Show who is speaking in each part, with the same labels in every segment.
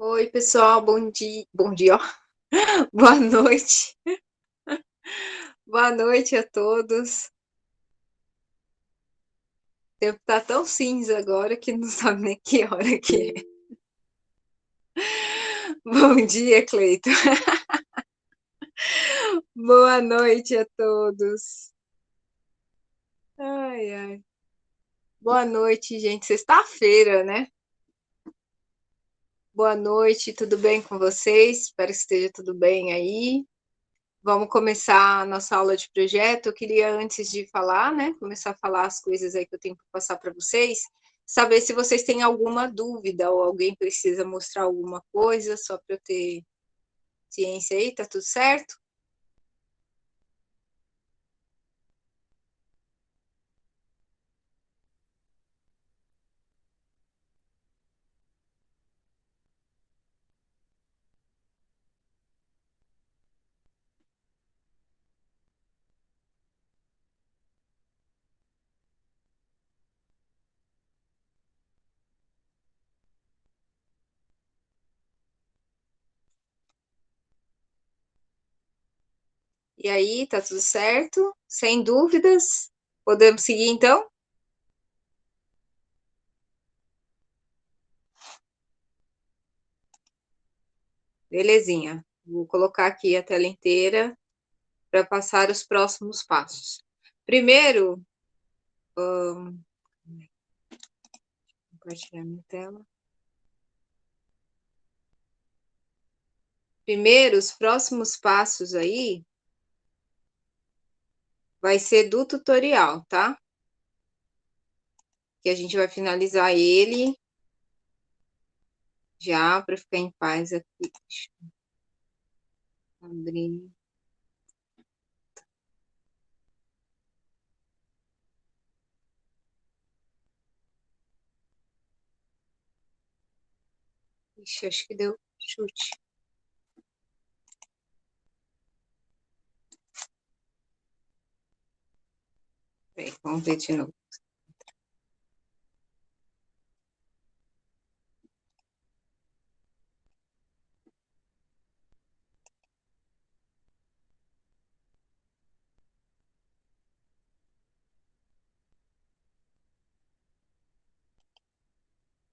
Speaker 1: Oi, pessoal, bom dia, ó. Boa noite. Boa noite a todos. O tempo tá tão cinza agora que não sabe nem que hora que é. Bom dia, Cleiton. Boa noite a todos. Ai, ai. Boa noite, gente. Sexta-feira, né? Boa noite, tudo bem com vocês? Espero que esteja tudo bem aí. Vamos começar a nossa aula de projeto. Eu queria, antes de falar, né, começar a falar as coisas aí que eu tenho para passar para vocês, saber se vocês têm alguma dúvida ou alguém precisa mostrar alguma coisa, só para eu ter ciência aí, tá tudo certo? E aí, tá tudo certo? Sem dúvidas? Podemos seguir então? Belezinha. Vou colocar aqui a tela inteira para passar os próximos passos. Primeiro, compartilhar minha tela. Primeiro, os próximos passos aí vai ser do tutorial, tá? Que a gente vai finalizar ele já para ficar em paz aqui. Deixa eu abrir. Ixi, acho que deu chute. Peraí, vamos ver de novo.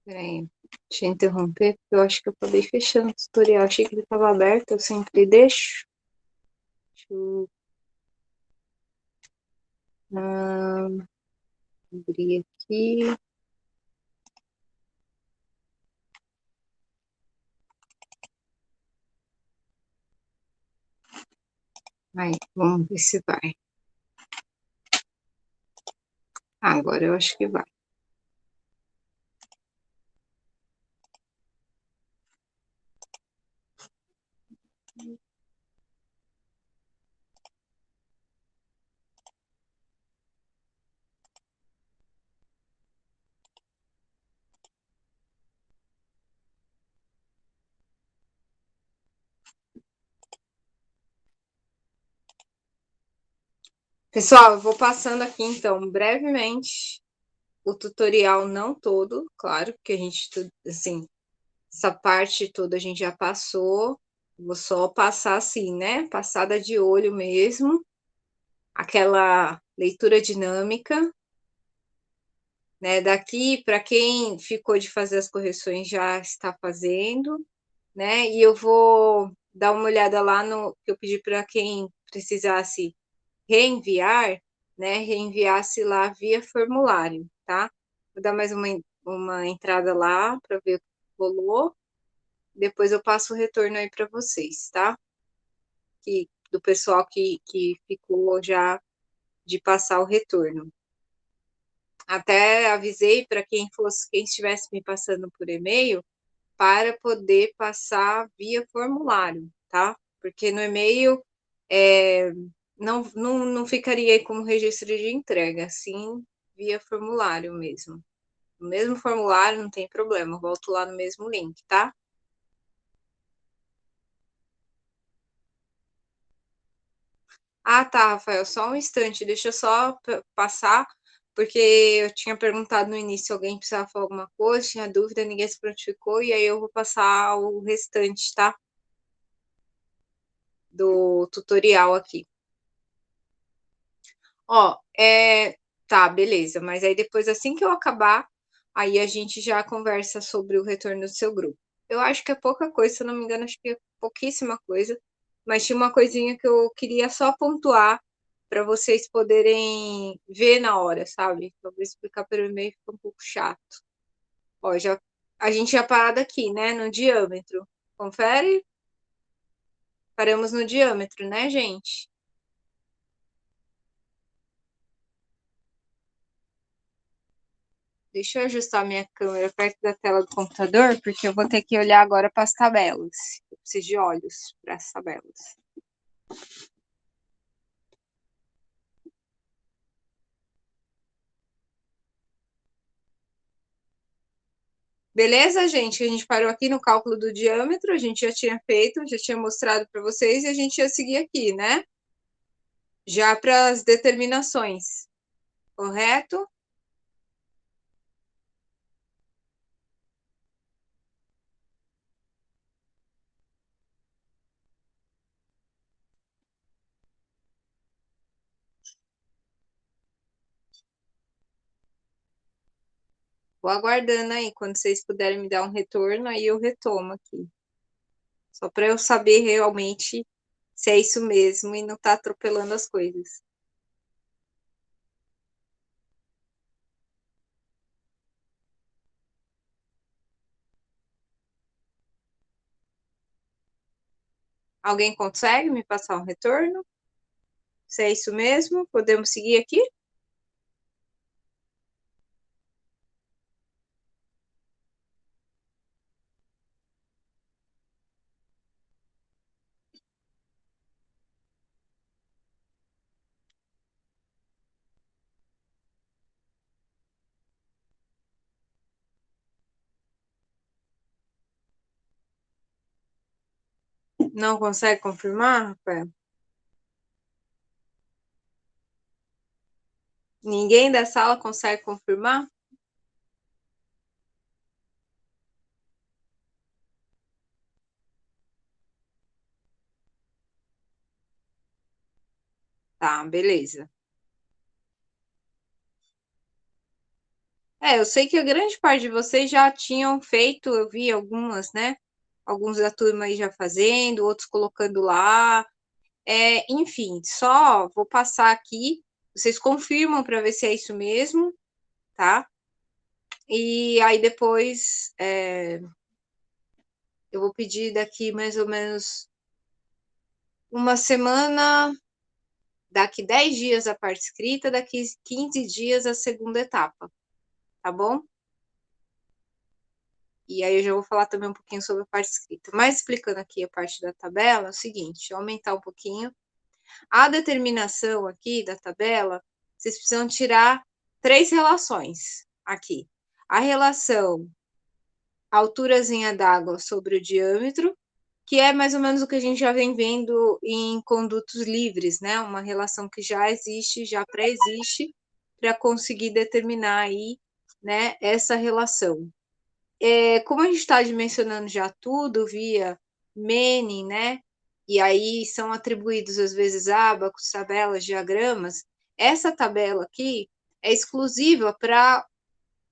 Speaker 1: Peraí, deixa eu interromper, porque eu acho que eu acabei fechando o tutorial. Achei que ele estava aberto, eu sempre deixo. Deixa eu abrir aqui. Aí, vamos ver se vai. Agora eu acho que vai. Pessoal, eu vou passando aqui então brevemente o tutorial, não todo, claro, porque a gente, assim, essa parte toda a gente já passou. Vou só passar assim, né? Passada de olho mesmo, aquela leitura dinâmica, né? Daqui, para quem ficou de fazer as correções, já está fazendo, né? E eu vou dar uma olhada lá no que eu pedi para quem precisasse reenviar, né? Reenviasse lá via formulário, tá? Vou dar mais uma entrada lá para ver o que rolou. Depois eu passo o retorno aí para vocês, tá? Do pessoal que ficou já de passar o retorno. Até avisei para quem estivesse me passando por e-mail para poder passar via formulário, tá? Porque no e-mail não ficaria aí como registro de entrega, sim via formulário mesmo. No mesmo formulário, não tem problema, eu volto lá no mesmo link, tá? Ah, tá, Rafael, só um instante, deixa eu só passar porque eu tinha perguntado no início se alguém precisava falar alguma coisa, tinha dúvida, ninguém se prontificou, e aí eu vou passar o restante, tá? Do tutorial aqui. Ó, tá, beleza, mas aí depois, assim que eu acabar, aí a gente já conversa sobre o retorno do seu grupo. Eu acho que é pouca coisa, se eu não me engano, acho que é pouquíssima coisa, mas tinha uma coisinha que eu queria só pontuar para vocês poderem ver na hora, sabe? Talvez explicar pelo e-mail fica um pouco chato. Ó, a gente já parado aqui, né, no diâmetro. Confere? Paramos no diâmetro, né, gente? Deixa eu ajustar minha câmera perto da tela do computador, porque eu vou ter que olhar agora para as tabelas. Eu preciso de olhos para as tabelas. Beleza, gente? A gente parou aqui no cálculo do diâmetro, a gente já tinha feito, já tinha mostrado para vocês e a gente ia seguir aqui, né? Já para as determinações, correto? Vou aguardando aí, quando vocês puderem me dar um retorno, aí eu retomo aqui. Só para eu saber realmente se é isso mesmo e não tá atropelando as coisas. Alguém consegue me passar um retorno? Se é isso mesmo, podemos seguir aqui? Não consegue confirmar, Rafael? Ninguém da sala consegue confirmar? Tá, beleza. Eu sei que a grande parte de vocês já tinham feito, eu vi algumas, né? Alguns da turma aí já fazendo, outros colocando lá. Enfim, só vou passar aqui. Vocês confirmam para ver se é isso mesmo, tá? E aí depois eu vou pedir daqui mais ou menos uma semana, daqui 10 dias a parte escrita, daqui 15 dias a segunda etapa, tá bom? E aí eu já vou falar também um pouquinho sobre a parte escrita. Mas explicando aqui a parte da tabela, é o seguinte, deixa eu aumentar um pouquinho. A determinação aqui da tabela, vocês precisam tirar 3 relações aqui. A relação alturazinha d'água sobre o diâmetro, que é mais ou menos o que a gente já vem vendo em condutos livres, né? Uma relação que já existe, já pré-existe, para conseguir determinar aí, né, essa relação. Como a gente está dimensionando já tudo via Manning, né? E aí são atribuídos às vezes ábacos, tabelas, diagramas. Essa tabela aqui é exclusiva para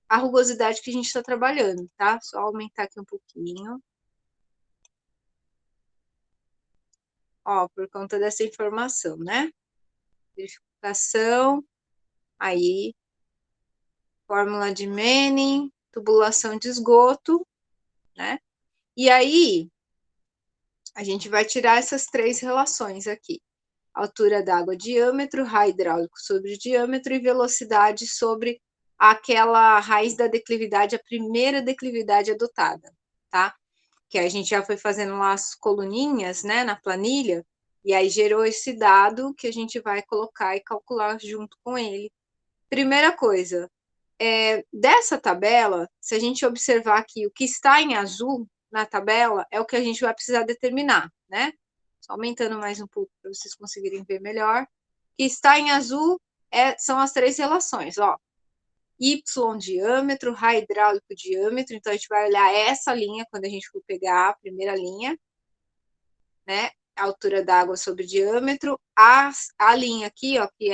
Speaker 1: a rugosidade que a gente está trabalhando, tá? Só aumentar aqui um pouquinho. Ó, por conta dessa informação, né? Verificação, aí, fórmula de Manning, tubulação de esgoto, né? E aí, a gente vai tirar essas 3 relações aqui. Altura d'água, diâmetro, raio hidráulico sobre diâmetro e velocidade sobre aquela raiz da declividade, a primeira declividade adotada, tá? Que a gente já foi fazendo lá as coluninhas, né, na planilha, e aí gerou esse dado que a gente vai colocar e calcular junto com ele. Primeira coisa, dessa tabela, se a gente observar aqui, o que está em azul na tabela é o que a gente vai precisar determinar, né? Só aumentando mais um pouco para vocês conseguirem ver melhor. O que está em azul são as 3 relações, ó. Y diâmetro, Ra hidráulico diâmetro, então a gente vai olhar essa linha quando a gente for pegar a primeira linha, né? A altura da água sobre diâmetro, a linha aqui, ó, que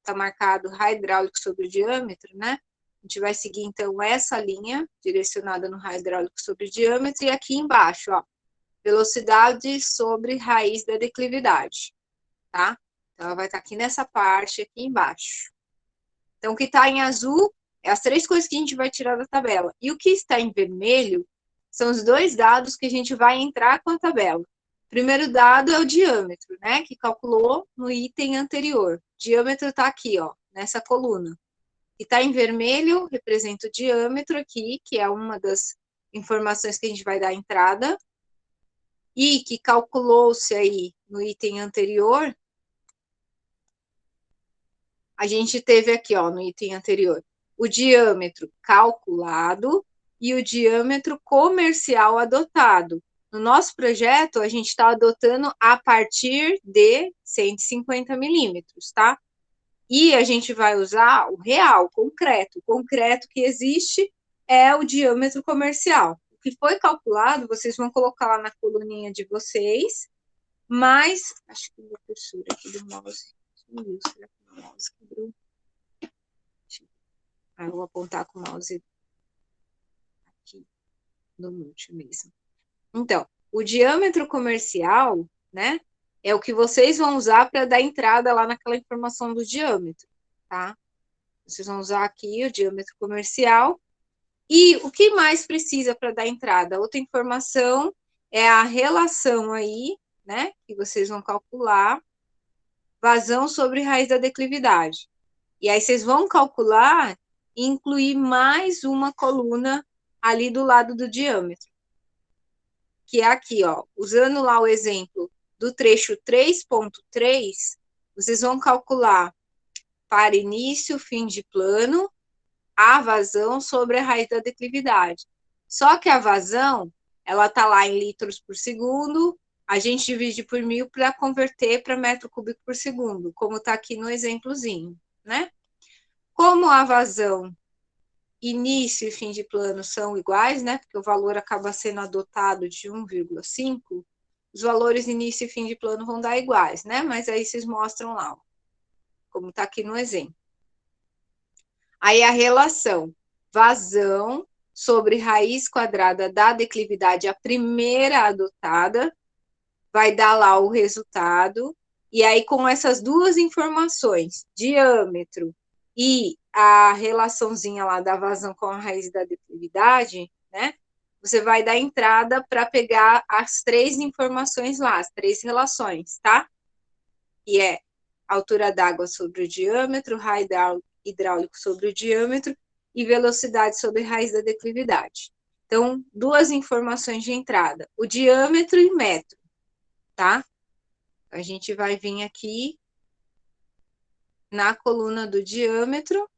Speaker 1: tá marcado Ra hidráulico sobre diâmetro, né? A gente vai seguir, então, essa linha direcionada no Ra hidráulico sobre diâmetro, e aqui embaixo, ó, velocidade sobre raiz da declividade, tá? Então, ela vai estar aqui nessa parte, aqui embaixo. Então, o que está em azul é as três coisas que a gente vai tirar da tabela. E o que está em vermelho são os dois dados que a gente vai entrar com a tabela. O primeiro dado é o diâmetro, né? Que calculou no item anterior. O diâmetro está aqui, ó, nessa coluna. E está em vermelho, representa o diâmetro aqui, que é uma das informações que a gente vai dar entrada. E que calculou-se aí no item anterior, a gente teve aqui, ó, no item anterior, o diâmetro calculado e o diâmetro comercial adotado. No nosso projeto, a gente está adotando a partir de 150 milímetros, tá? E a gente vai usar o real, concreto. O concreto que existe é o diâmetro comercial. O que foi calculado, vocês vão colocar lá na coluninha de vocês, mas acho que a cursura aqui do mouse sumiu. Será que o mouse quebrou? Eu vou apontar com o mouse aqui no mute mesmo. Então, o diâmetro comercial, né, é o que vocês vão usar para dar entrada lá naquela informação do diâmetro, tá? Vocês vão usar aqui o diâmetro comercial. E o que mais precisa para dar entrada? Outra informação é a relação aí, né, que vocês vão calcular, vazão sobre raiz da declividade. E aí vocês vão calcular e incluir mais uma coluna ali do lado do diâmetro, que é aqui, ó, usando lá o exemplo do trecho 3.3, vocês vão calcular para início, fim de plano, a vazão sobre a raiz da declividade. Só que a vazão, ela tá lá em litros por segundo, a gente divide por 1000 para converter para metro cúbico por segundo, como está aqui no exemplozinho, né? Como a vazão início e fim de plano são iguais, né? Porque o valor acaba sendo adotado de 1,5, os valores início e fim de plano vão dar iguais, né? Mas aí vocês mostram lá, ó, como está aqui no exemplo. Aí a relação vazão sobre raiz quadrada da declividade, a primeira adotada, vai dar lá o resultado. E aí, com essas duas informações, diâmetro e a relaçãozinha lá da vazão com a raiz da declividade, né? Você vai dar entrada para pegar as três informações lá, as três relações, tá? E é altura d'água sobre o diâmetro, raio hidráulico sobre o diâmetro e velocidade sobre raiz da declividade. Então, duas informações de entrada, o diâmetro e metro, tá? A gente vai vir aqui na coluna do diâmetro.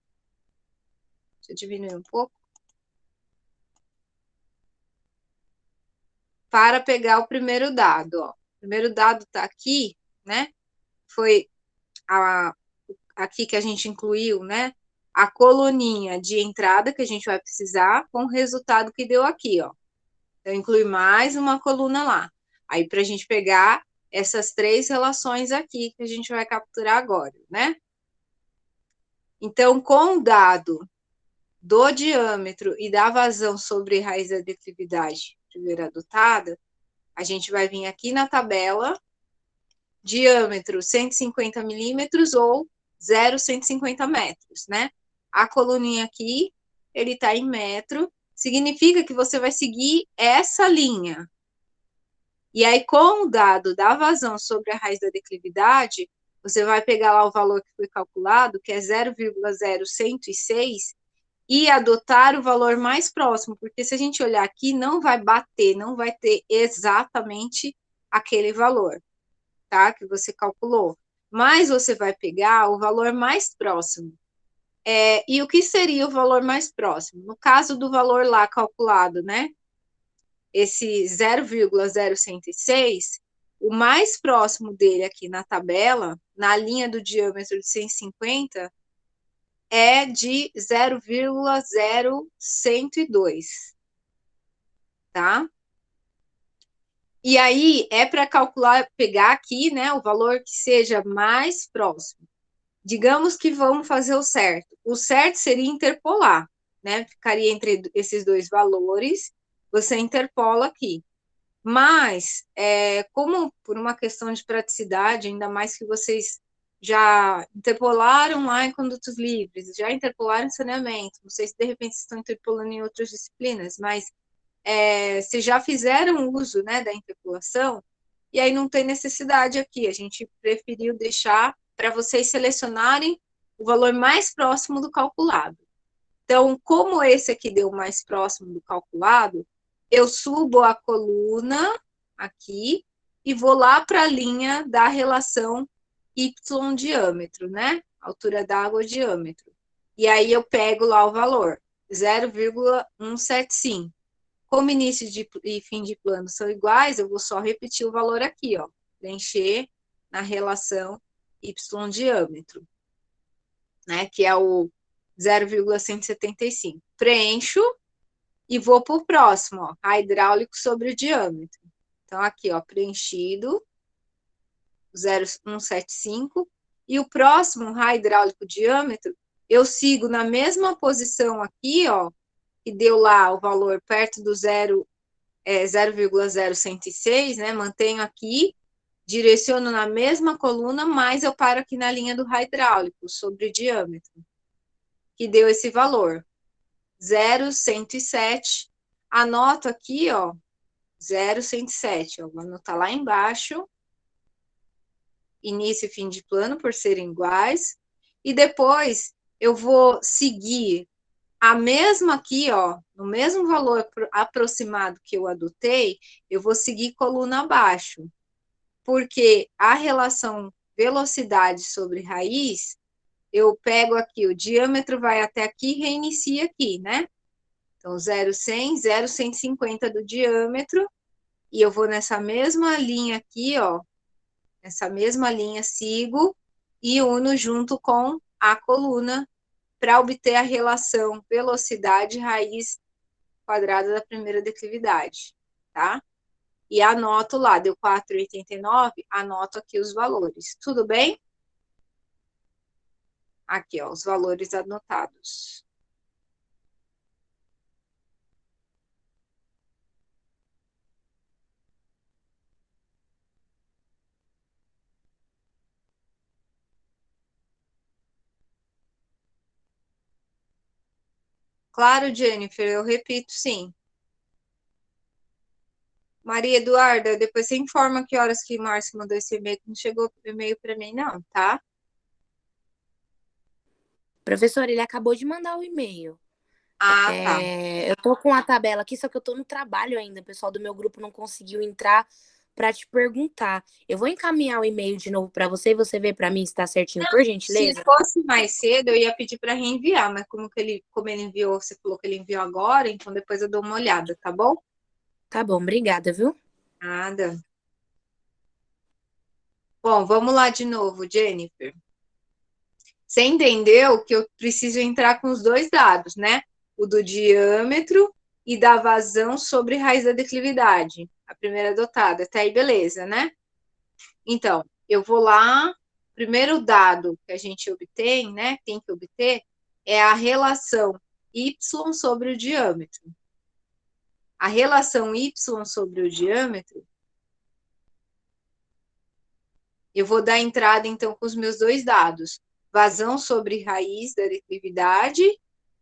Speaker 1: Deixa eu diminuir um pouco. Para pegar o primeiro dado, ó. O primeiro dado tá aqui, né? Foi aqui que a gente incluiu, né? A coluninha de entrada que a gente vai precisar com o resultado que deu aqui, ó. Então, inclui mais uma coluna lá. Aí, para a gente pegar essas três relações aqui que a gente vai capturar agora, né? Então, com o dado do diâmetro e da vazão sobre raiz da declividade primeiro adotada, a gente vai vir aqui na tabela, diâmetro 150 milímetros ou 0,150 metros, né? A coluninha aqui, ele está em metro, significa que você vai seguir essa linha. E aí, com o dado da vazão sobre a raiz da declividade, você vai pegar lá o valor que foi calculado, que é 0,0106, e adotar o valor mais próximo, porque se a gente olhar aqui, não vai bater, não vai ter exatamente aquele valor, tá? Que você calculou. Mas você vai pegar o valor mais próximo. E o que seria o valor mais próximo? No caso do valor lá calculado, né? Esse 0,0106, o mais próximo dele aqui na tabela, na linha do diâmetro de 150, é de 0,0102, tá? E aí é para calcular, pegar aqui, né, o valor que seja mais próximo. Digamos que vamos fazer o certo. O certo seria interpolar, né? Ficaria entre esses dois valores, você interpola aqui. Mas, como por uma questão de praticidade, ainda mais que vocês já interpolaram lá em condutos livres, já interpolaram em saneamento, não sei se de repente estão interpolando em outras disciplinas, mas se já fizeram uso, né, da interpolação, e aí não tem necessidade aqui, a gente preferiu deixar para vocês selecionarem o valor mais próximo do calculado. Então, como esse aqui deu mais próximo do calculado, eu subo a coluna aqui e vou lá para a linha da relação y diâmetro, né? Altura d'água diâmetro. E aí eu pego lá o valor, 0,175. Como início e fim de plano são iguais, eu vou só repetir o valor aqui, ó. Preencher na relação y diâmetro, né? Que é o 0,175. Preencho e vou para o próximo, ó, a hidráulico sobre o diâmetro. Então, aqui, ó, preenchido, 0,175. E o próximo, a hidráulico diâmetro, eu sigo na mesma posição aqui, ó, que deu lá o valor perto do 0,0106, né? Mantenho aqui, direciono na mesma coluna, mas eu paro aqui na linha do hidráulico sobre o diâmetro, que deu esse valor. 0,107. Anoto aqui, ó, 0,107. Ó, vou anotar lá embaixo. Início e fim de plano, por serem iguais. E depois eu vou seguir a mesma aqui, ó, no mesmo valor aproximado que eu adotei, eu vou seguir coluna abaixo. Porque a relação velocidade sobre raiz, eu pego aqui, o diâmetro vai até aqui e reinicia aqui, né? Então, 0,100, 0,150 do diâmetro, e eu vou nessa mesma linha aqui, ó, nessa mesma linha sigo e uno junto com a coluna para obter a relação velocidade raiz quadrada da primeira declividade, tá? E anoto lá, deu 4,89, anoto aqui os valores. Tudo bem? Aqui, ó, os valores anotados. Claro, Jennifer, eu repito, sim. Maria Eduarda, depois você informa que horas que o Márcio mandou esse e-mail, que não chegou e-mail para mim, não, tá?
Speaker 2: Professor, ele acabou de mandar o e-mail.
Speaker 1: Ah, tá.
Speaker 2: Eu tô com a tabela aqui, só que eu tô no trabalho ainda. O pessoal do meu grupo não conseguiu entrar para te perguntar. Eu vou encaminhar o e-mail de novo para você e você vê para mim se tá certinho, por
Speaker 1: Se
Speaker 2: gentileza.
Speaker 1: fosse mais cedo, eu ia pedir para reenviar, mas como ele enviou, você falou que ele enviou agora, então depois eu dou uma olhada, tá bom?
Speaker 2: Tá bom, obrigada, viu?
Speaker 1: Nada. Bom, vamos lá de novo, Jennifer. Você entendeu que eu preciso entrar com os dois dados, né? O do diâmetro e da vazão sobre raiz da declividade. A primeira adotada. Até aí, beleza, né? Então, eu vou lá. Primeiro dado que a gente obtém, né? Tem que obter, é a relação y sobre o diâmetro. A relação y sobre o diâmetro, eu vou dar entrada, então, com os meus dois dados. Vazão sobre raiz da declividade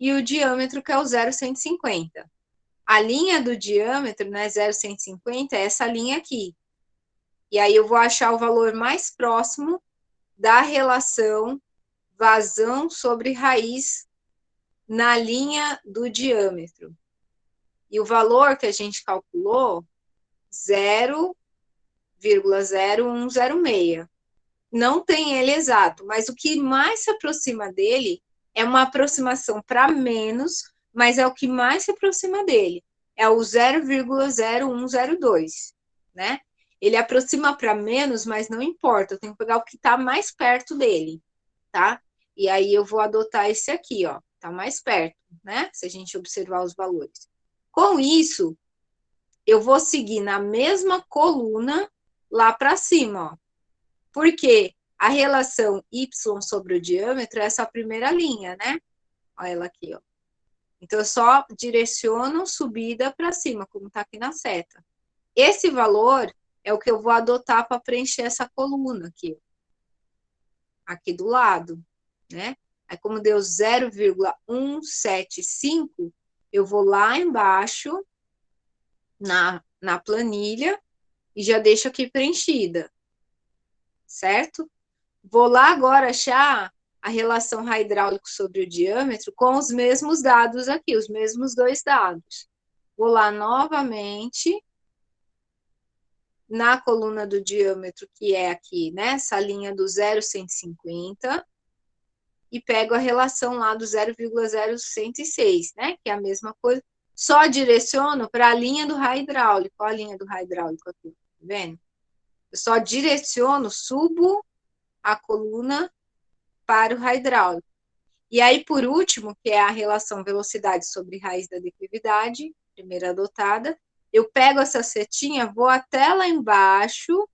Speaker 1: e o diâmetro, que é o 0,150. A linha do diâmetro, né, 0,150, é essa linha aqui. E aí eu vou achar o valor mais próximo da relação vazão sobre raiz na linha do diâmetro. E o valor que a gente calculou, 0,0106. Não tem ele exato, mas o que mais se aproxima dele é uma aproximação para menos, mas é o que mais se aproxima dele. É o 0,0102, né? Ele aproxima para menos, mas não importa, eu tenho que pegar o que está mais perto dele, tá? E aí eu vou adotar esse aqui, ó, tá mais perto, né? Se a gente observar os valores. Com isso, eu vou seguir na mesma coluna lá para cima, ó. Porque a relação y sobre o diâmetro é essa primeira linha, né? Olha ela aqui, ó. Então, eu só direciono subida para cima, como está aqui na seta. Esse valor é o que eu vou adotar para preencher essa coluna aqui, aqui do lado, né? Aí, como deu 0,175, eu vou lá embaixo na planilha e já deixo aqui preenchida, certo? Vou lá agora achar a relação raio hidráulico sobre o diâmetro com os mesmos dados aqui, os mesmos dois dados. Vou lá novamente na coluna do diâmetro, que é aqui, né? Essa linha do 0,150, e pego a relação lá do 0,0106, né? Que é a mesma coisa. Só direciono para a linha do raio hidráulico. Olha a linha do raio hidráulico aqui, tá vendo? Eu só direciono, subo a coluna para o raio hidráulico. E aí, por último, que é a relação velocidade sobre raiz da declividade, primeira adotada, eu pego essa setinha, vou até lá embaixo,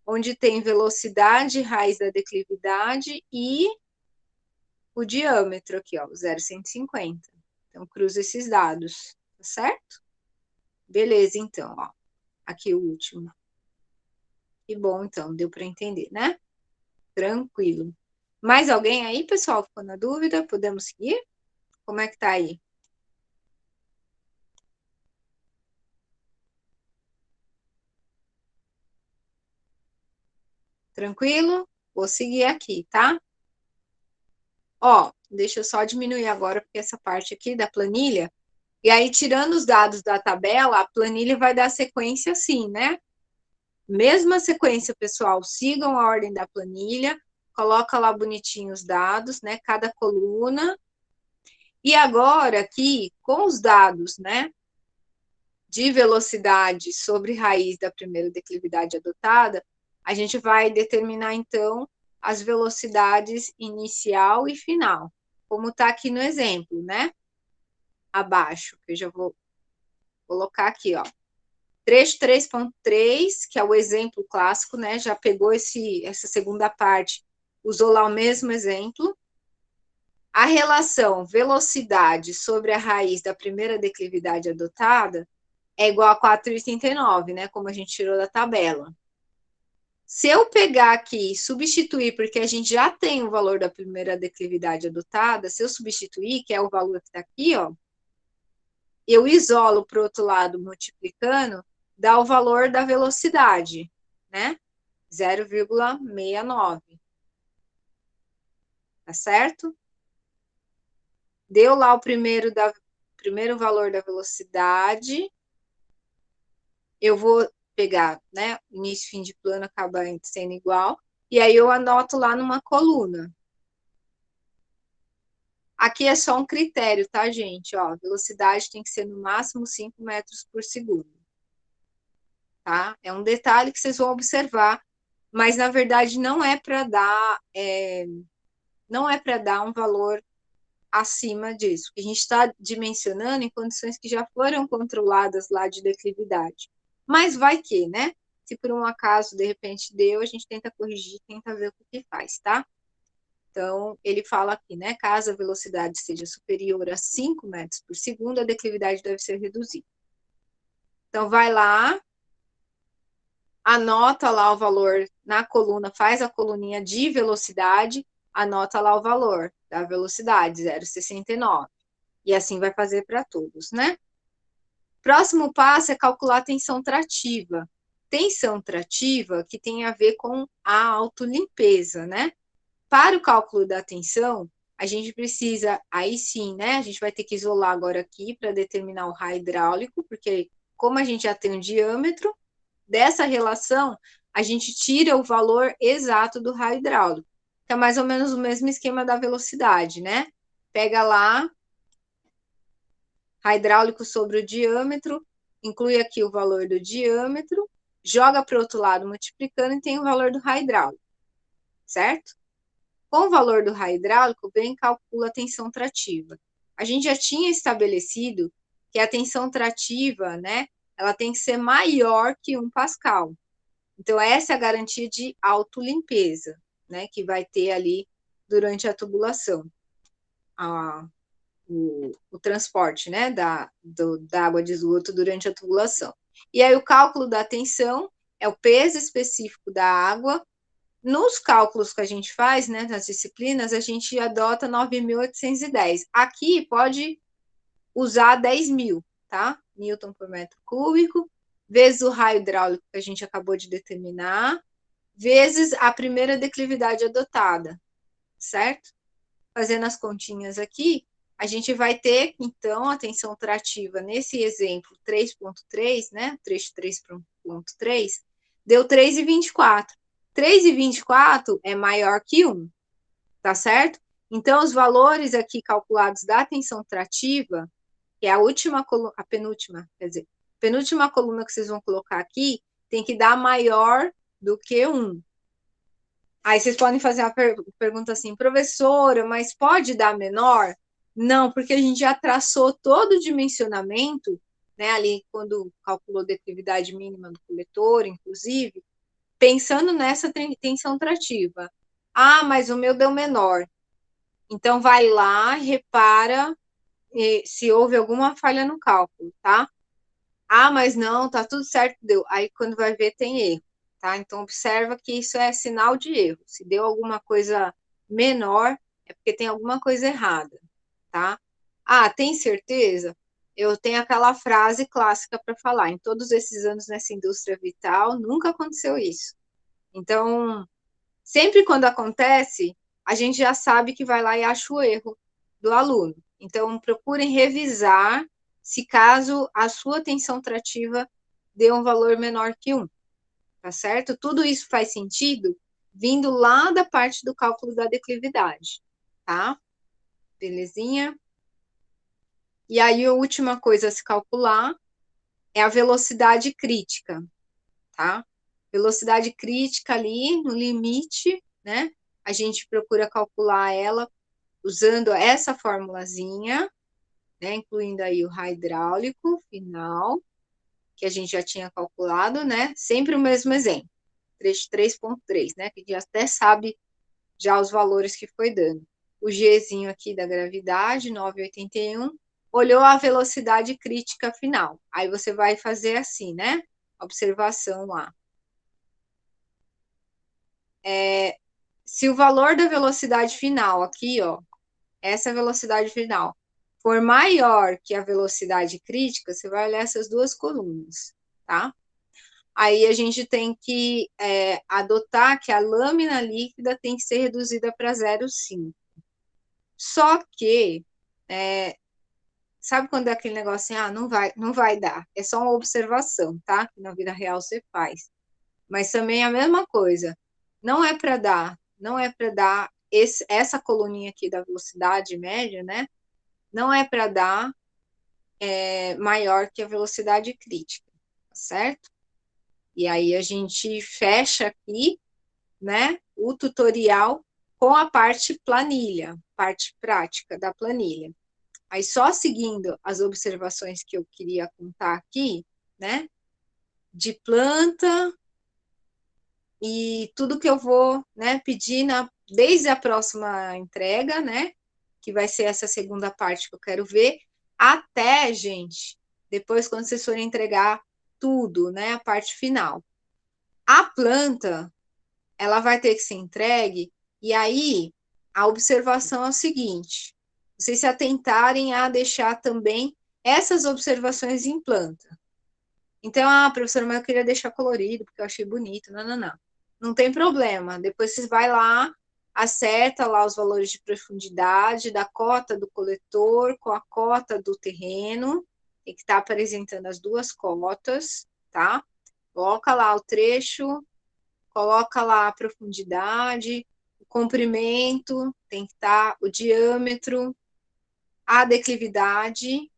Speaker 1: onde tem velocidade, raiz da declividade e o diâmetro aqui, ó, 0,150. Então, cruzo esses dados, tá certo? Beleza, então, ó. Aqui o último. Que bom, então, deu para entender, né? Tranquilo. Mais alguém aí, pessoal? Ficou na dúvida? Podemos seguir? Como é que tá aí? Tranquilo? Vou seguir aqui, tá? Ó, deixa eu só diminuir agora, porque essa parte aqui da planilha, e aí, tirando os dados da tabela, a planilha vai dar sequência assim, né? Mesma sequência, pessoal, sigam a ordem da planilha, coloca lá bonitinho os dados, né? Cada coluna. E agora, aqui, com os dados, né? De velocidade sobre raiz da primeira declividade adotada, a gente vai determinar, então, as velocidades inicial e final, como está aqui no exemplo, né? Abaixo, que eu já vou colocar aqui, ó. Trecho 3.3, que é o exemplo clássico, né? Já pegou essa segunda parte, usou lá o mesmo exemplo. A relação velocidade sobre a raiz da primeira declividade adotada é igual a 4,89, né? Como a gente tirou da tabela. Se eu pegar aqui e substituir, porque a gente já tem o valor da primeira declividade adotada, se eu substituir, que é o valor que está aqui, ó, eu isolo para o outro lado multiplicando, dá o valor da velocidade, né? 0,69. Tá certo? Deu lá o primeiro valor da velocidade. Eu vou pegar, né? Início e fim de plano acaba sendo igual. E aí eu anoto lá numa coluna. Aqui é só um critério, tá, gente? Ó, velocidade tem que ser no máximo 5 metros por segundo. Tá? É um detalhe que vocês vão observar, mas na verdade não é para dar, não é para dar um valor acima disso. A gente está dimensionando em condições que já foram controladas lá de declividade. Mas vai que, né? Se por um acaso, de repente, deu, a gente tenta corrigir, tenta ver o que faz, tá? Então, ele fala aqui, né? Caso a velocidade seja superior a 5 metros por segundo, a declividade deve ser reduzida. Então, vai lá, anota lá o valor na coluna, faz a coluninha de velocidade, anota lá o valor da velocidade, 0,69. E assim vai fazer para todos, né? Próximo passo é calcular a tensão trativa. Tensão trativa que tem a ver com a autolimpeza, né? Para o cálculo da tensão, a gente precisa, aí sim, né? A gente vai ter que isolar agora aqui para determinar o raio hidráulico, porque como a gente já tem um diâmetro, dessa relação, a gente tira o valor exato do raio hidráulico. É mais ou menos o mesmo esquema da velocidade, né? Pega lá, raio hidráulico sobre o diâmetro, inclui aqui o valor do diâmetro, joga para o outro lado multiplicando e tem o valor do raio hidráulico, certo? Com o valor do raio hidráulico, vem e calcula a tensão trativa. A gente já tinha estabelecido que a tensão trativa, né, ela tem que ser maior que 1 pascal. Então, essa é a garantia de autolimpeza, né, que vai ter ali durante a tubulação, o transporte, né, da água de esgoto durante a tubulação. E aí, o cálculo da tensão é o peso específico da água. Nos cálculos que a gente faz, né, nas disciplinas, a gente adota 9.810. Aqui pode usar 10.000, tá? Newton por metro cúbico, vezes o raio hidráulico que a gente acabou de determinar, vezes a primeira declividade adotada, certo? Fazendo as continhas aqui, a gente vai ter, então, a tensão trativa nesse exemplo 3.3, né? Trecho 3.3, deu 3,24. 3,24 é maior que 1, tá certo? Então, os valores aqui calculados da tensão trativa, que é a última coluna, a penúltima, quer dizer, penúltima coluna que vocês vão colocar aqui, tem que dar maior do que 1. Aí vocês podem fazer uma pergunta assim, professora, mas pode dar menor? Não, porque a gente já traçou todo o dimensionamento, né, ali quando calculou a declividade mínima do coletor, inclusive, pensando nessa tensão trativa. Ah, mas o meu deu menor. Então, vai lá, repara se houve alguma falha no cálculo, tá? Ah, mas não, tá tudo certo, deu. Aí, quando vai ver, tem erro, tá? Então, observa que isso é sinal de erro. Se deu alguma coisa menor, é porque tem alguma coisa errada, tá? Ah, tem certeza? Eu tenho aquela frase clássica para falar. Em todos esses anos nessa indústria vital, nunca aconteceu isso. Então, sempre quando acontece, a gente já sabe que vai lá e acha o erro do aluno. Então, procurem revisar se caso a sua tensão trativa dê um valor menor que 1, tá certo? Tudo isso faz sentido vindo lá da parte do cálculo da declividade, tá? Belezinha? E aí, a última coisa a se calcular é a velocidade crítica, tá? Velocidade crítica ali no limite, né? A gente procura calcular ela usando essa formulazinha, né? Incluindo aí o raio hidráulico final, que a gente já tinha calculado, né? Sempre o mesmo exemplo, trecho 3.3, né? Que a gente até sabe já os valores que foi dando. O Gzinho aqui da gravidade, 9,81, olhou a velocidade crítica final. Aí você vai fazer assim, né? Observação lá. Se o valor da velocidade final aqui, ó, essa velocidade final, for maior que a velocidade crítica, você vai olhar essas duas colunas, tá? Aí a gente tem que adotar que a lâmina líquida tem que ser reduzida para 0,5. Só que, sabe quando é aquele negócio assim, não vai dar, é só uma observação, tá? Que na vida real você faz. Mas também é a mesma coisa, não é para dar, essa coluninha aqui da velocidade média, né? Não é para dar maior que a velocidade crítica, tá certo? E aí a gente fecha aqui, né, o tutorial com a parte planilha, parte prática da planilha. Aí só seguindo as observações que eu queria contar aqui, né, de planta e tudo que eu vou, né, pedir desde a próxima entrega, né, que vai ser essa segunda parte que eu quero ver, até, gente, depois quando vocês forem entregar tudo, né, a parte final. A planta, ela vai ter que ser entregue, e aí a observação é o seguinte, vocês se atentarem a deixar também essas observações em planta. Então, professora, mas eu queria deixar colorido, porque eu achei bonito, não. Não tem problema, depois você vai lá, acerta lá os valores de profundidade da cota do coletor com a cota do terreno, tem que estar apresentando as duas cotas, tá? Coloca lá o trecho, coloca lá a profundidade, o comprimento, tem que estar o diâmetro, a declividade,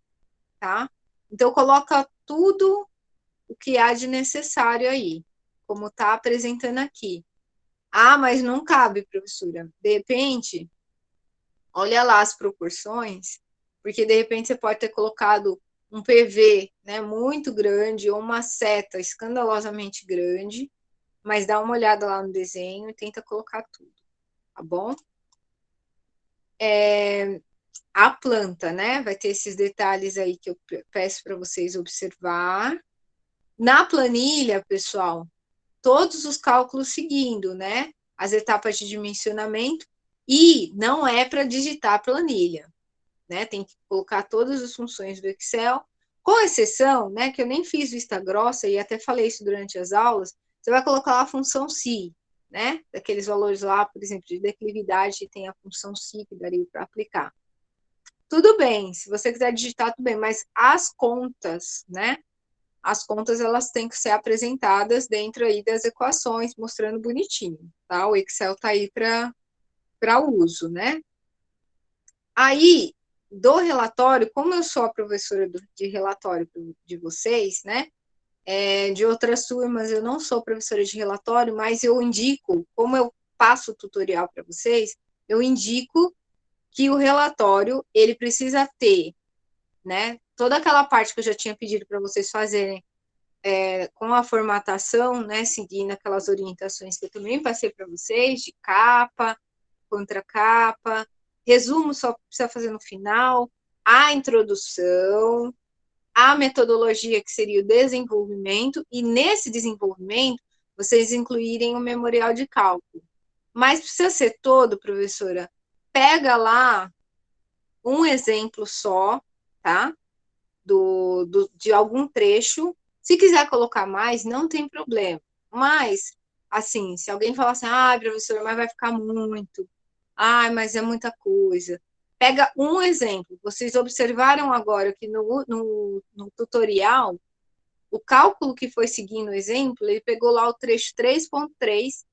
Speaker 1: tá? Então, coloca tudo o que há de necessário aí, como está apresentando aqui. Ah, mas não cabe, professora. De repente, olha lá as proporções, porque de repente você pode ter colocado um PV, né, muito grande ou uma seta escandalosamente grande, mas dá uma olhada lá no desenho e tenta colocar tudo, tá bom? A planta, né, vai ter esses detalhes aí que eu peço para vocês observar. Na planilha, pessoal, todos os cálculos seguindo, né, as etapas de dimensionamento, e não é para digitar a planilha, né? Tem que colocar todas as funções do Excel, com exceção, né, que eu nem fiz vista grossa e até falei isso durante as aulas, você vai colocar lá a função si, né? Daqueles valores lá, por exemplo, de declividade, tem a função si que daria para aplicar. Tudo bem, se você quiser digitar, tudo bem, mas as contas, né? As contas elas têm que ser apresentadas dentro aí das equações, mostrando bonitinho, tá? O Excel tá aí para uso, né? Aí, do relatório, como eu sou a professora de relatório de vocês, né? De outras turmas, eu não sou professora de relatório, mas eu indico, como eu passo o tutorial para vocês, eu indico que o relatório, ele precisa ter, né? Toda aquela parte que eu já tinha pedido para vocês fazerem com a formatação, né? Seguindo aquelas orientações que eu também passei para vocês, de capa, contracapa, resumo só precisa fazer no final, a introdução, a metodologia que seria o desenvolvimento, e nesse desenvolvimento vocês incluírem o memorial de cálculo. Mas precisa ser todo, professora? Pega lá um exemplo só, tá? De algum trecho. Se quiser colocar mais, não tem problema. Mas, assim, se alguém falar assim, ah, professora, mas vai ficar muito. Ah, mas é muita coisa. Pega um exemplo. Vocês observaram agora que no tutorial, o cálculo que foi seguindo o exemplo, ele pegou lá o trecho 3.3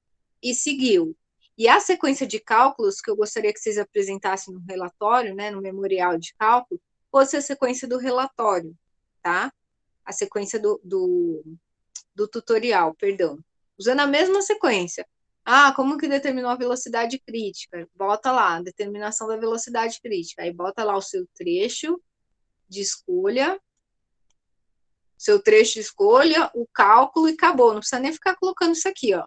Speaker 1: e seguiu. E a sequência de cálculos que eu gostaria que vocês apresentassem no relatório, né, no memorial de cálculo, fosse a sequência do relatório, tá? A sequência do tutorial, perdão. Usando a mesma sequência. Ah, como que determinou a velocidade crítica? Bota lá, determinação da velocidade crítica. Aí bota lá o de escolha, seu trecho de escolha, o cálculo e acabou. Não precisa nem ficar colocando isso aqui, ó.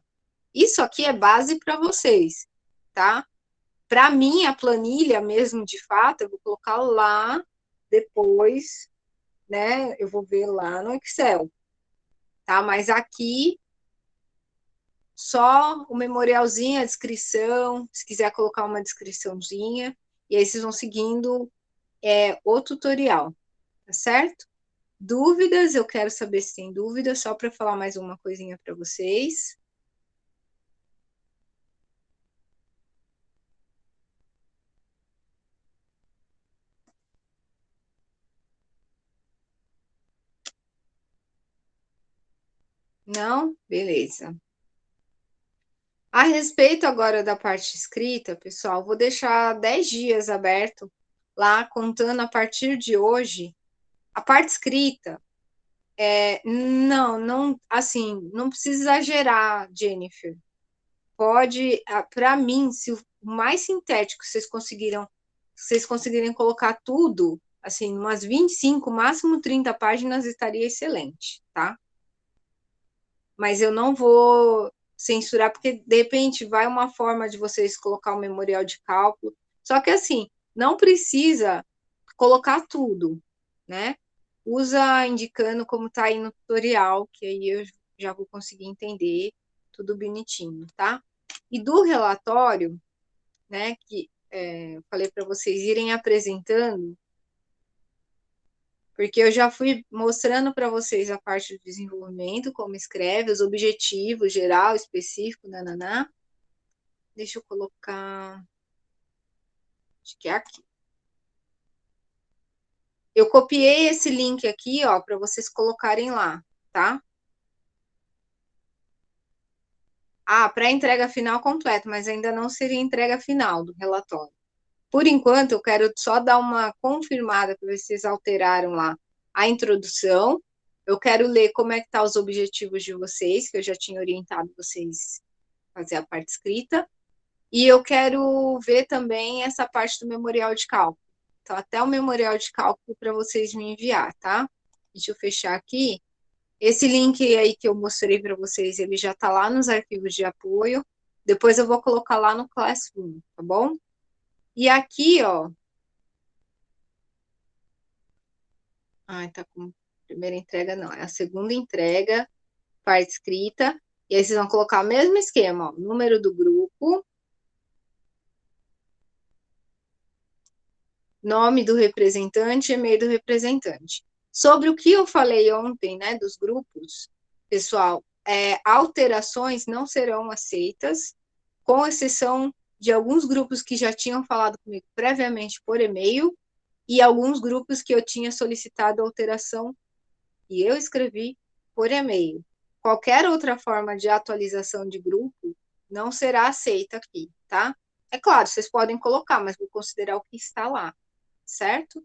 Speaker 1: Isso aqui é base para vocês, tá? Para mim, a planilha mesmo, de fato, eu vou colocar lá depois, né? Eu vou ver lá no Excel, tá? Mas aqui só o memorialzinho, a descrição, se quiser colocar uma descriçãozinha, e aí vocês vão seguindo o tutorial, tá certo? Dúvidas, eu quero saber se tem dúvidas, só para falar mais uma coisinha para vocês. Não? Beleza. A respeito agora da parte escrita, pessoal, vou deixar 10 dias aberto lá, contando a partir de hoje. A parte escrita, não, assim, não precisa exagerar, Jennifer. Pode, para mim, se o mais sintético vocês conseguirem colocar tudo, assim, umas 25, máximo 30 páginas, estaria excelente, tá? Mas eu não vou censurar, porque de repente vai uma forma de vocês colocar o memorial de cálculo. Só que assim, não precisa colocar tudo, né? Usa indicando como está aí no tutorial, que aí eu já vou conseguir entender tudo bonitinho, tá? E do relatório, né, que eu falei para vocês irem apresentando, porque eu já fui mostrando para vocês a parte do desenvolvimento, como escreve, os objetivos geral, específico, nananá. Deixa eu colocar. Acho que é aqui. Eu copiei esse link aqui, ó, para vocês colocarem lá, tá? Ah, para entrega final completa, mas ainda não seria entrega final do relatório. Por enquanto, eu quero só dar uma confirmada para ver se vocês alteraram lá a introdução. Eu quero ler como é que tá os objetivos de vocês, que eu já tinha orientado vocês fazer a parte escrita, e eu quero ver também essa parte do memorial de cálculo. Então, até o memorial de cálculo para vocês me enviar, tá? Deixa eu fechar aqui. Esse link aí que eu mostrei para vocês, ele já está lá nos arquivos de apoio. Depois eu vou colocar lá no Classroom, tá bom? E aqui, ó. Ai, tá com primeira entrega, não. É a segunda entrega, parte escrita. E aí vocês vão colocar o mesmo esquema, ó. Número do grupo, nome do representante, e-mail do representante. Sobre o que eu falei ontem, né, dos grupos, pessoal, alterações não serão aceitas, com exceção de alguns grupos que já tinham falado comigo previamente por e-mail e alguns grupos que eu tinha solicitado alteração e eu escrevi por e-mail. Qualquer outra forma de atualização de grupo não será aceita aqui, tá? É claro, vocês podem colocar, mas vou considerar o que está lá, certo?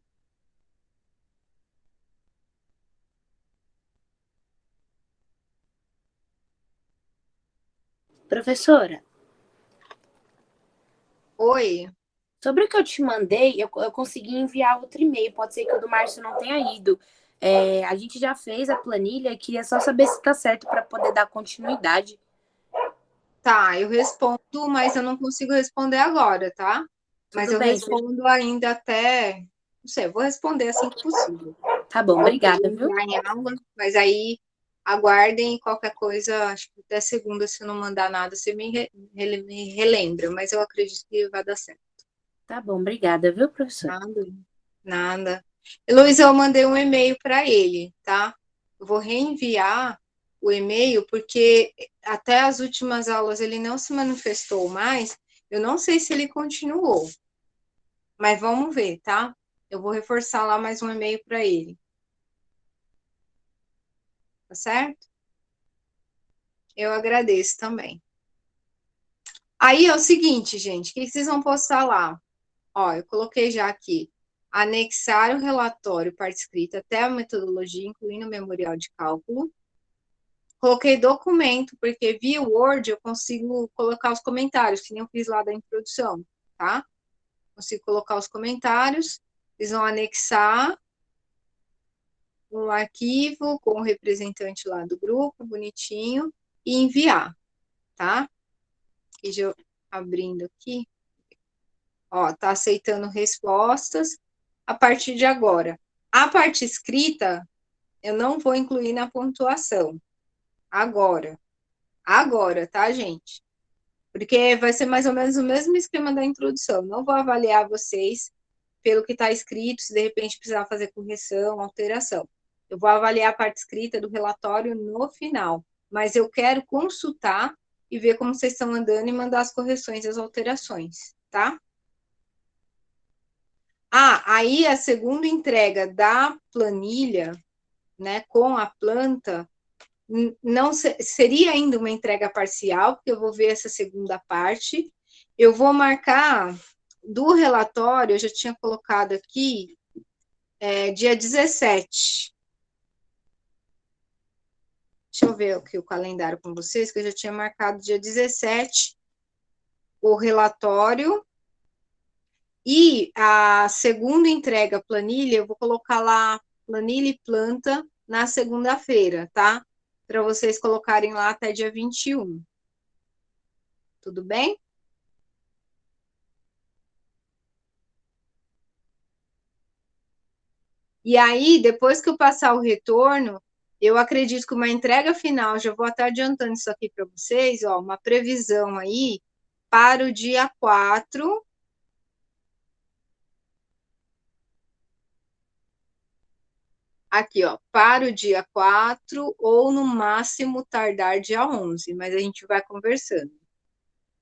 Speaker 2: Professora,
Speaker 1: Oi.
Speaker 2: sobre o que eu te mandei, eu consegui enviar outro e-mail. Pode ser que o do Márcio não tenha ido. A gente já fez a planilha, queria só saber se tá certo para poder dar continuidade.
Speaker 1: Tá, eu respondo, mas eu não consigo responder agora, tá? Mas
Speaker 2: Tudo
Speaker 1: eu
Speaker 2: bem?
Speaker 1: respondo ainda até, não sei, eu vou responder assim que possível.
Speaker 2: Tá bom,
Speaker 1: Ou eu
Speaker 2: obrigada,
Speaker 1: vou
Speaker 2: viu?
Speaker 1: entrar em aula, mas aí aguardem qualquer coisa, acho que até segunda, se eu não mandar nada, você me relembra, mas eu acredito que vai dar certo.
Speaker 2: Tá bom, obrigada, viu, professora?
Speaker 1: Nada, nada. Luísa, eu mandei um e-mail para ele, tá? Eu vou reenviar o e-mail, porque até as últimas aulas ele não se manifestou mais. Eu não sei se ele continuou, mas vamos ver, tá? Eu vou reforçar lá mais um e-mail para ele. Tá certo? Eu agradeço também. Aí é o seguinte, gente, o que vocês vão postar lá? Ó, eu coloquei já aqui. Anexar o relatório, parte escrita, até a metodologia, incluindo o memorial de cálculo. Coloquei documento, porque via Word eu consigo colocar os comentários, que nem eu fiz lá da introdução, tá? Consigo colocar os comentários, eles vão anexar um arquivo com o representante lá do grupo, bonitinho, e enviar, tá? E já abrindo aqui, ó, tá aceitando respostas a partir de agora. A parte escrita, eu não vou incluir na pontuação. Agora, tá, gente? Porque vai ser mais ou menos o mesmo esquema da introdução. Não vou avaliar vocês pelo que está escrito, se de repente precisar fazer correção, alteração. Eu vou avaliar a parte escrita do relatório no final, mas eu quero consultar e ver como vocês estão andando e mandar as correções e as alterações, tá? Aí a segunda entrega da planilha, né, com a planta, não seria ainda uma entrega parcial, porque eu vou ver essa segunda parte. Eu vou marcar do relatório, eu já tinha colocado aqui, dia 17. Deixa eu ver aqui o calendário com vocês, que eu já tinha marcado dia 17 o relatório. E a segunda entrega, planilha, eu vou colocar lá planilha e planta na segunda-feira, tá? Para vocês colocarem lá até dia 21. Tudo bem? E aí, depois que eu passar o retorno, eu acredito que uma entrega final, já vou até adiantando isso aqui para vocês, ó, uma previsão aí para o dia 4. Aqui, ó, para o dia 4 ou no máximo tardar dia 11, mas a gente vai conversando,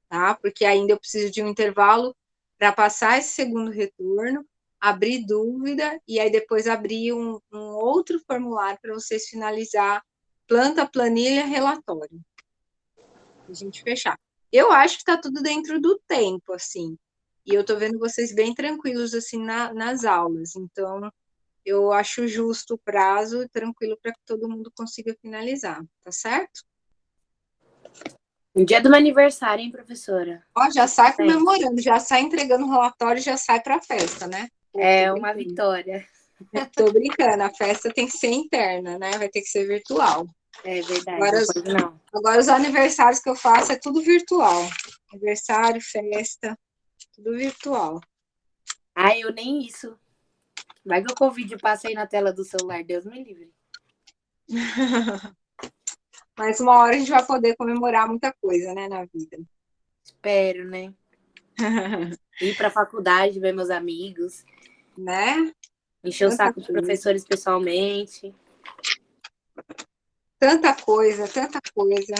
Speaker 1: tá? Porque ainda eu preciso de um intervalo para passar esse segundo retorno, abrir dúvida e aí depois abrir um outro formulário para vocês finalizar planta, planilha, relatório. A gente fechar. Eu acho que está tudo dentro do tempo, assim. E eu estou vendo vocês bem tranquilos, assim, nas aulas. Então, eu acho justo o prazo, tranquilo, para que todo mundo consiga finalizar, tá certo?
Speaker 2: No dia do meu aniversário, hein, professora?
Speaker 1: Ó, já sai
Speaker 2: Tem.
Speaker 1: comemorando, já sai entregando o relatório, já sai para a festa, né? Pô, tô
Speaker 2: É uma
Speaker 1: brincando.
Speaker 2: vitória.
Speaker 1: Tô brincando, a festa tem que ser interna, né? Vai ter que ser virtual.
Speaker 2: É verdade,
Speaker 1: Agora,
Speaker 2: não pode não.
Speaker 1: agora os aniversários que eu faço é tudo virtual. Aniversário, festa, tudo virtual.
Speaker 2: Ai, eu nem isso. Vai que o Covid passa aí na tela do celular, Deus me livre.
Speaker 1: Mas uma hora a gente vai poder comemorar muita coisa, né, na vida.
Speaker 2: Espero, né? Ir pra faculdade, ver meus amigos,
Speaker 1: Né?
Speaker 2: encher o
Speaker 1: Tanta
Speaker 2: saco dos
Speaker 1: coisa,
Speaker 2: professores pessoalmente.
Speaker 1: tanta coisa, tanta coisa.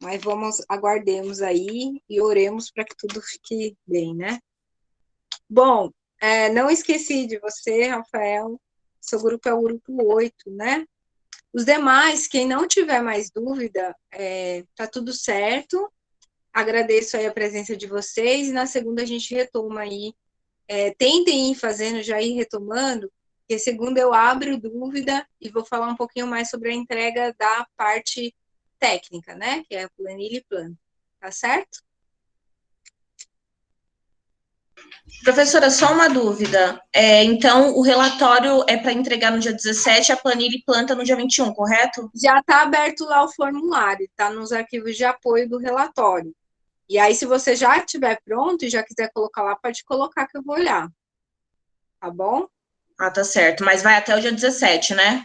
Speaker 1: Mas vamos, aguardemos aí e oremos para que tudo fique bem, né? Bom, não esqueci de você, Rafael. Seu grupo é o grupo 8, né? Os demais, quem não tiver mais dúvida, tá tudo certo. Agradeço aí a presença de vocês. E na segunda a gente retoma aí. Tentem ir fazendo, já ir retomando, porque segunda eu abro dúvida e vou falar um pouquinho mais sobre a entrega da parte técnica, né? Que é a planilha e plano. Tá certo?
Speaker 3: Professora, só uma dúvida. Então, o relatório é para entregar no dia 17, a planilha e planta no dia 21, correto?
Speaker 1: Já está aberto lá o formulário, está nos arquivos de apoio do relatório. E aí, se você já estiver pronto e já quiser colocar lá, pode colocar que eu vou olhar. Tá bom?
Speaker 3: Ah, tá certo. Mas vai até o dia 17, né?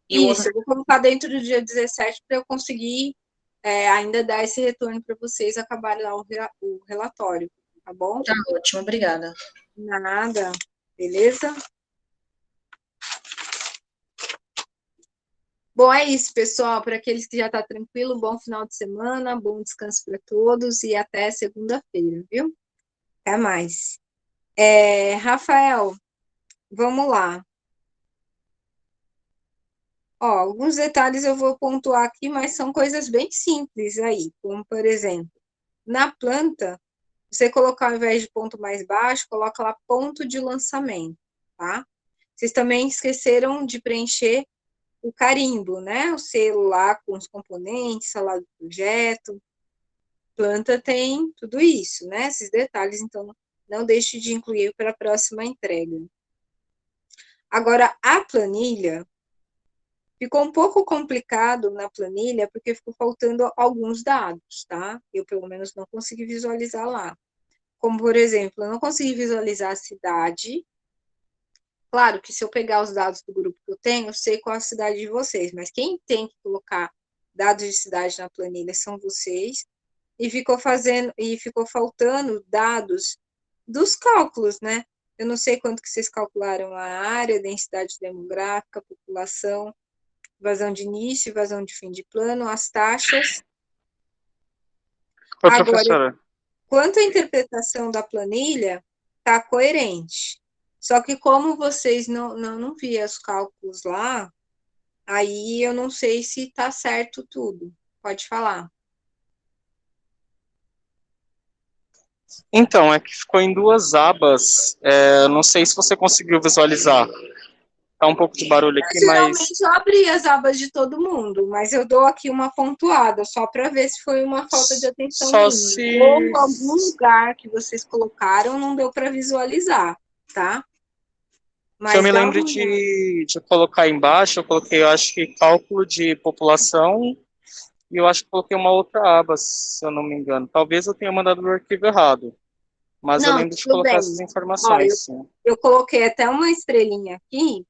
Speaker 3: E o
Speaker 1: Isso,
Speaker 3: outro.
Speaker 1: eu vou colocar dentro do dia 17 para eu conseguir ainda dar esse retorno para vocês acabarem lá o relatório, tá bom?
Speaker 3: Tá ótimo, obrigada.
Speaker 1: Nada, beleza? Bom, é isso, pessoal. Para aqueles que já estão tranquilo, bom final de semana, bom descanso para todos e até segunda-feira, viu? Até mais. Rafael, vamos lá. Ó, alguns detalhes eu vou pontuar aqui, mas são coisas bem simples aí, como por exemplo, na planta, você colocar ao invés de ponto mais baixo, coloca lá ponto de lançamento, tá? Vocês também esqueceram de preencher o carimbo, né? O selo lá com os componentes, salário do projeto. Planta tem tudo isso, né? Esses detalhes, então não deixe de incluir para a próxima entrega. Agora, a planilha ficou um pouco complicado na planilha, porque ficou faltando alguns dados, tá? Eu, pelo menos, não consegui visualizar lá. Como, por exemplo, eu não consegui visualizar a cidade. Claro que se eu pegar os dados do grupo que eu tenho, eu sei qual é a cidade de vocês, mas quem tem que colocar dados de cidade na planilha são vocês. E ficou faltando dados dos cálculos, né? Eu não sei quanto que vocês calcularam a área, densidade demográfica, população, vazão de início e vazão de fim de plano, as taxas.
Speaker 4: Oi,
Speaker 1: Agora,
Speaker 4: professora.
Speaker 1: quanto à interpretação da planilha, está coerente. Só que como vocês não viram os cálculos lá, aí eu não sei se está certo tudo. Pode falar.
Speaker 4: Então, é que ficou em duas abas. Não sei se você conseguiu visualizar. Tá um pouco de barulho aqui, mas
Speaker 1: Geralmente eu abri as abas de todo mundo, mas eu dou aqui uma pontuada só para ver se foi uma falta de atenção
Speaker 4: só
Speaker 1: minha.
Speaker 4: se
Speaker 1: Ou algum lugar que vocês colocaram não deu para visualizar, tá?
Speaker 4: que eu
Speaker 1: Mas
Speaker 4: me
Speaker 1: dá
Speaker 4: lembro
Speaker 1: uma olhada.
Speaker 4: de colocar embaixo, eu coloquei, eu acho que cálculo de população, e eu acho que coloquei uma outra aba, se eu não me engano. Talvez eu tenha mandado no arquivo errado, mas eu
Speaker 1: Não,
Speaker 4: lembro de
Speaker 1: tudo
Speaker 4: colocar essas
Speaker 1: bem. Ó, eu,
Speaker 4: informações, sim.
Speaker 1: eu coloquei até uma estrelinha aqui,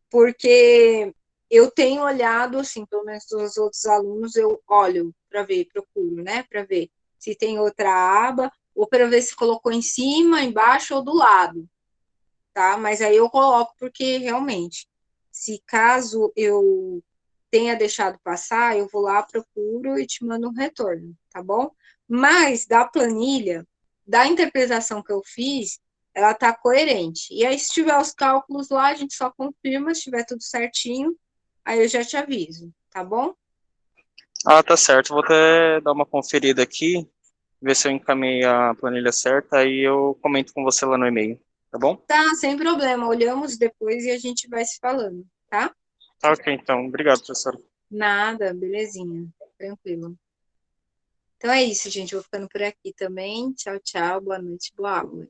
Speaker 1: porque eu tenho olhado, assim, pelo menos dos outros alunos, eu olho para ver, procuro, né, para ver se tem outra aba, ou para ver se colocou em cima, embaixo ou do lado, tá? Mas aí eu coloco porque realmente, se caso eu tenha deixado passar, eu vou lá, procuro e te mando um retorno, tá bom? Mas da planilha, da interpretação que eu fiz, ela tá coerente. E aí, se tiver os cálculos lá, a gente só confirma, se tiver tudo certinho, aí eu já te aviso, tá bom?
Speaker 4: Ah, tá certo. Vou até dar uma conferida aqui, ver se eu encaminhei a planilha certa, aí eu comento com você lá no e-mail, tá bom?
Speaker 1: Tá, sem problema. Olhamos depois e a gente vai se falando, tá?
Speaker 4: Tá ok, então. Obrigado, professor.
Speaker 1: Nada, belezinha. Tranquilo. Então é isso, gente. Eu vou ficando por aqui também. Tchau, tchau. Boa noite, boa aula.